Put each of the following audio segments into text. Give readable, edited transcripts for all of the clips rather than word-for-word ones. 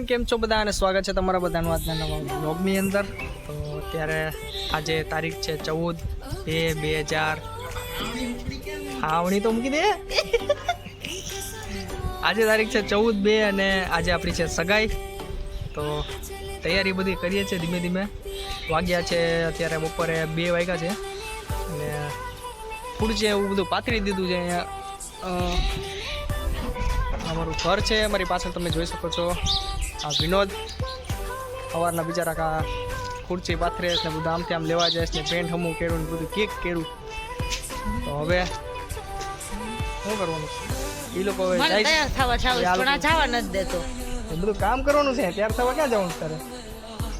Friend કેમ છો બધા અને સ્વાગત છે તમારા બધાનું આજના નવા વ્લોગની અંદર। તો અત્યારે આજે તારીખ છે 14/2/2000 આવણી તો મૂકી દે આજે તારીખ છે 14/2 અને આજે આપણી છે સગાઈ। તો તૈયારી બધી કરીએ છીએ ધીમે ધીમે। વાગ્યા છે અત્યારે બપોરે 2 વાગ્યા છે અને ફૂડ છે એવું બધું પાથરી દીધું છે। અહીંયા અમારું ઘર છે, અમારી પાછળ તમે જોઈ શકો છો। આ વિનોદ સવારના બિચારા કા ખુરશી પાથરે ને બધું આમથી આમ લેવા જાય ને પેન્ટ હમું કેળું ને બધું કેક કેળું। તો હવે શું કરવાનું એ લોકો હવે જવા નથી દેતો, બધું કામ કરવાનું છે। ત્યાર થવા ક્યાં જવાનું તારે?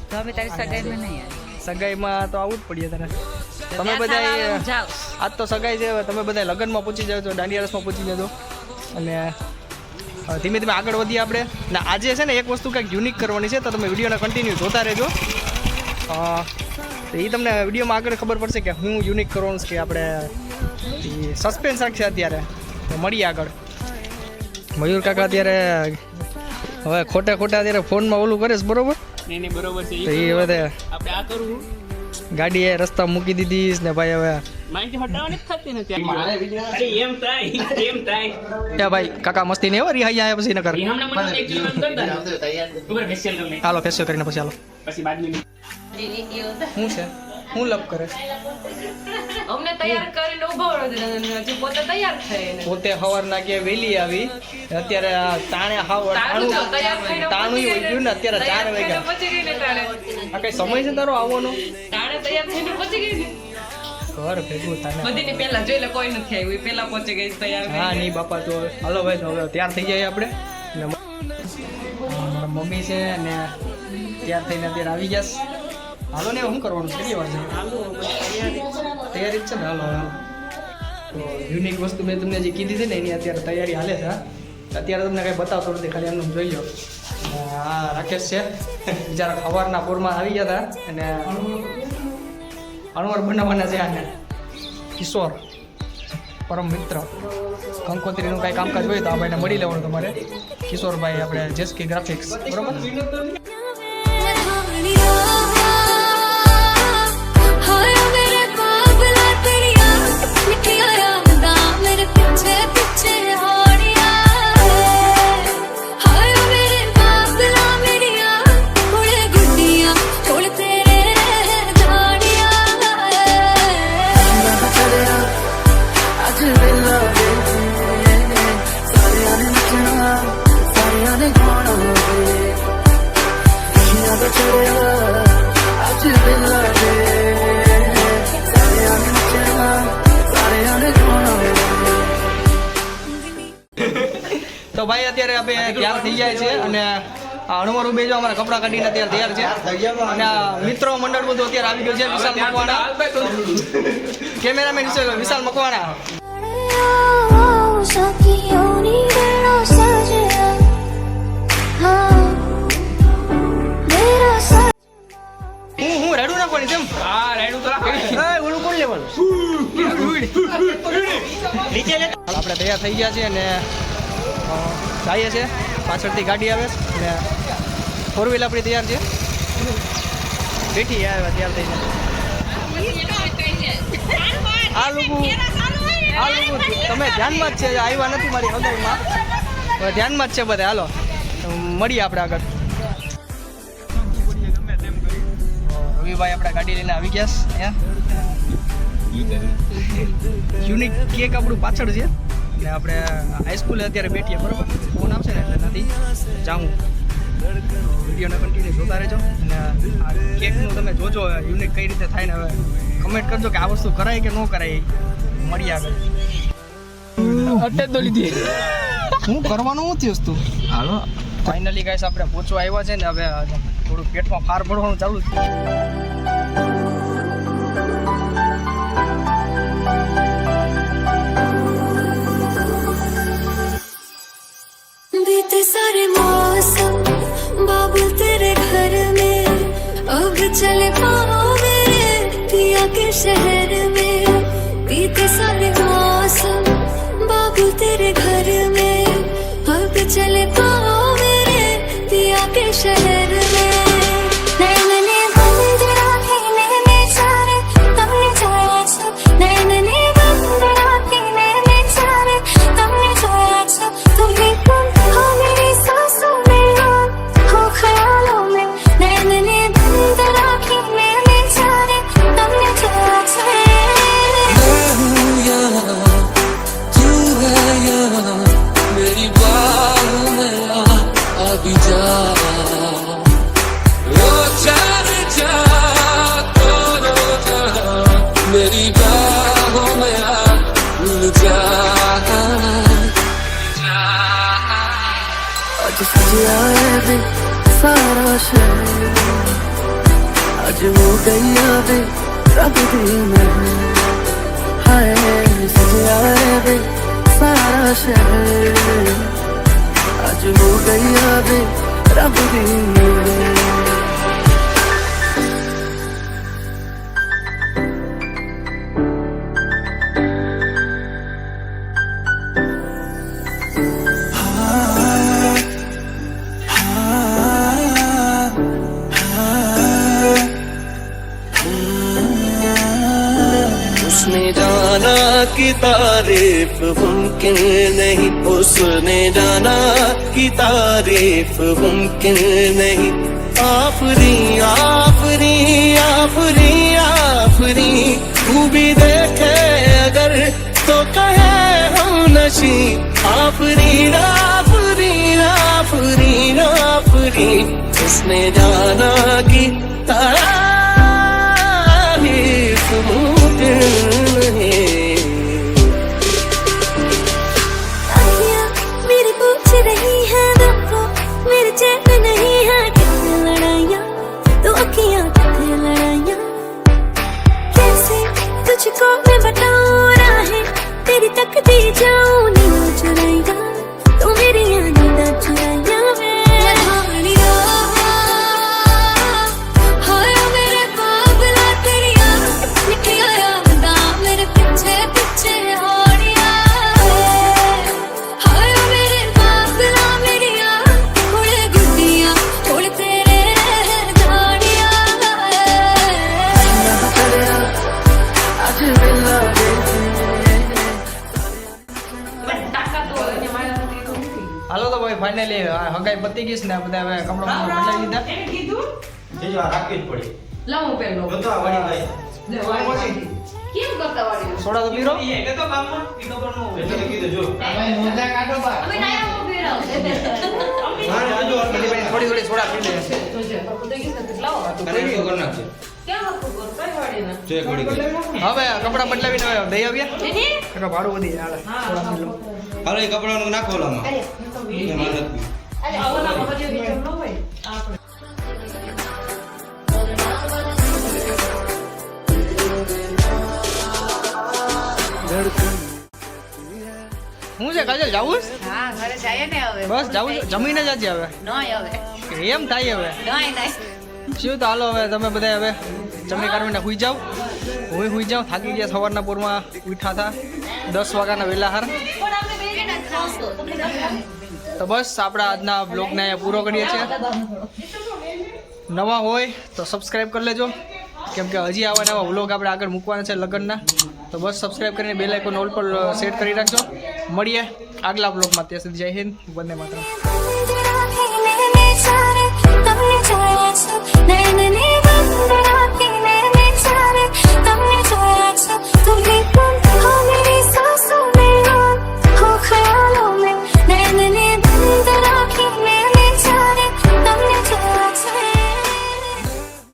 તો અમે તારી સગાઈમાં નહીં સગાઈમાં તો આવું જ પડીએ તારે। તમે બધા આજ તો સગાઈ છે, તમે બધા લગ્નમાં પહોંચી જાવ છો, દાંડિયા રસમાં પહોંચી જજો અને ધીમે ધીમે આગળ વધીએ આપણે। ને આજે છે ને એક વસ્તુ કંઈક યુનિક કરવાની છે, તો તમે વિડીયોને કન્ટિન્યુ જોતા રહેજો। તો એ તમને વિડીયોમાં આગળ ખબર પડશે કે હું યુનિક કરવાનું છે કે આપણે સસ્પેન્સ રાખશે અત્યારે। તો મળીએ આગળ। મયુર કાકા અત્યારે હવે ખોટા અત્યારે ફોનમાં ઓલું કરે છે, બરોબર? નહીં બરોબર છે। તો એ હવે આપણે આ કરવું ગાડી એ રસ્તા મૂકી દીધી ને ભાઈ હવે માહિતી હટાવવાની જ થતી નથી। એમ થાય ભાઈ કાકા મસ્તી નહીં હોય રિહાઈ આવ્યા પછી ન કરે। હમણાં મને એક્ચ્યુઅલી મન કરતા ઉપર ફેશિયલ કરી હાલો ફેશિયલ કરીને પછી હાલો। પછી બાદમાં શું છે હું લપ કરે અમને તૈયાર કરીને ઉભો હજી પોતે તૈયાર થઈને પોતે સવારના કે વહેલી આવી અત્યારે આ તાણે હાવ તાણું ગયું ને અત્યારે 4 વાગ્યા પહોંચી ગઈ ને તાણે આ કઈ સમય છે તારો આવવાનો? તાણે તૈયાર થઈને પહોંચી ગઈ ને ઘર ભેગું થાને બધીની પહેલા જોઈ લે કોઈ નથી આવ્યું, પહેલા પહોંચી ગઈ તૈયાર હા નહીં બાપા તો હાલો ભાઈ તો હવે તૈયાર થઈ જાય આપણે ને મારા મમ્મી છે ને તૈયાર થઈને અત્યારે આવી ગયા। હાલો ને શું કરવાનું છે? કેટલી વાર છે? તૈયારી જ છે ને? હાલો હાલો તો યુનિક વસ્તુ મેં તમને જે કીધી છે ને એની અત્યારે તૈયારી હાલે છે। અત્યારે તમને કંઈ બતાવતો નથી, ખાલી એમને જોઈ લો। હા રાકેશ છે બિચારા સવારના પોરમાં આવી ગયા હતા અને અણવર બનાવવાના છે આને। કિશોર પરમ મિત્ર કંકોત્રીનું કાંઈ કામકાજ હોય તો આ ભાઈને મળી લેવાનું તમારે। કિશોરભાઈ આપણે જેસકી ગ્રાફિક્સ, બરોબર? તો ભાઈ અત્યારે આપણે તૈયાર થઈ જાય છે અને અણવરું બેજો અમારા કપડાં કાઢીને અત્યારે તૈયાર છે અને મિત્રો મંડળ બધું અત્યારે આવી ગયું છે। વિશાલ મકવાણા કેમેરામેન વિશાલ મકવાણા હું રેડું નાખવાની છે? હા રેડું તો ઓલું કોણ લેવાનું? આપણે તૈયાર થઈ ગયા છે અને જઈએ છે। પાછળથી ગાડી આવે ને 4 વ્હીલ આપણી તૈયાર છે, બેઠી આવ્યા તૈયાર થઈને। આ લોકો તમે ધ્યાનમાં જ છે, આવ્યા નથી મારી હગાઈમાં, ધ્યાનમાં જ છે બધા। હાલો મળીએ આપણે આગળ। રવિભાઈ આપણે ગાડી લઈને આવી ગયા અહીંયા। યુનિક કેક આપણું પાછળ છે ને આપણે હાઈસ્કૂલે અત્યારે બેઠીએ, બરાબર? ફોન આવશે ને એટલે નથી જાઉં। વિડીયોને કન્ટિન્યુ જોતા રહેજો અને આ કેકનું તમે જોજો યુનિક કઈ રીતે થાય ને હવે કમેન્ટ કરજો કે આ વસ્તુ કરાય કે ન કરાય। મળીએ આગળ। અટેચ તો લીધી હું કરવાનું નથી વસ્તુ। હાલો ફાઇનલી ગાઈસ આપણે પહોંચવા આવ્યા છે ને હવે થોડું પેટમાં ફાર પડવાનું ચાલુ છે। बीते सारे मौसम बाबू तेरे घर में अब चले पाओ मेरे पिया के शहर में। बीते सारे मौसम बाबू तेरे घर में अब चले पाओ मेरे पिया के सजिया है वे सारा शहर आज हो गई वे रब दी महर हाय सजिया है वे सारा शहर आज हो गई वे रब दी महर उसने जाना कि तारीफ मुमकिन नहीं उसने जाना कि तारीफ मुमकिन नहीं आफरी आफरी आफरी आफरी तू भी देखे अगर तो कहे हम नशी आफरी आफरी आफरी आफरी उसने जाना कि तारीफ मुमकिन नहीं आँखियाँ मेरी पूछ रही है दिल को मेरे चैन नहीं है कितने लड़ाइयाँ तो अखियाँ कितने लड़ाइयाँ कैसे तुझको मैं बताऊँ राहें तेरी तकती जाऊँ नींद चुराइयाँ तू मेरी नींद चुराइयाँ हाय मेरे बाबला तेरिया मिठिया यादा मेरे पीछे पीछे होड़िया हाय मेरे बाबला मेरिया थोड़े गुड्डिया थोड़े तेरे जानिया आज वेला તાકાત હોય ને મારા નથી તો નથી. હાલો તો ભાઈ ફાઇનલી હગાઈ પતી ગઈ છે ને બધા હવે કપડા બદલાવી દીધા. એને કીધું જેજો આ રાખવી જ પડી લાવો પેલો જો તો આ વાળી ગઈ લે વાળી કેમ કરતા વાળી સોડા તો પીરો. એ કે તો કામમાં ઈ ખબર ન હોય એટલે તો કીધું જો અમે ડાયા ઉભી રહો ના ના જો થોડી થોડી સોડા પી લે. તો જે બધું ગીત લાવો કરે તો કર નાખજે ક્યાં હતું કર કઈ વાળી ના જો એક ઘડી ગઈ હવે કપડા બદલાવીને હવે દઈ આવ્યા. એની એટલે ભાડું વધી હાલે સોડા પી લો. હાલો એ કપડાનું નાખો ઓલામાં અરે તો એ મારે નથી. આવના પછી વિચાર ન હોય આપણે હું છે કાજલ જાવું છે? હા ઘરે જાય ને હવે બસ જાવું છે? જમીને જ આજે હવે નય હવે એમ થાય હવે નય નય શું તો હાલો હવે તમે બધા હવે જમણી કાઢવીને હુઈ જાઓ. હું હુઈ જાઉં થાકી ગયા સવારના પોરમાં ઉઠ્યા હતા 10 વાગ્યાના વહેલા હાર. પણ આપણે બે જણા ખાવશું તમને તો બસ આપણા આજના બ્લોગને અહીંયા પૂરો કરીએ છીએ. નવા હોય તો સબસ્ક્રાઈબ કરી લેજો કેમ કે હજી આવા નવા વ્લોગ આપણે આગળ મૂકવાના છે લગ્નના. તો બસ સબસ્ક્રાઈબ કરીને બેલ આઇકોન ઓલ પર સેટ કરી રાખજો. મળીએ આગલા બ્લોગમાં. ત્યાં સુધી જય હિન્દ, વંદે માતરમ. सारे तुमने जाया नैन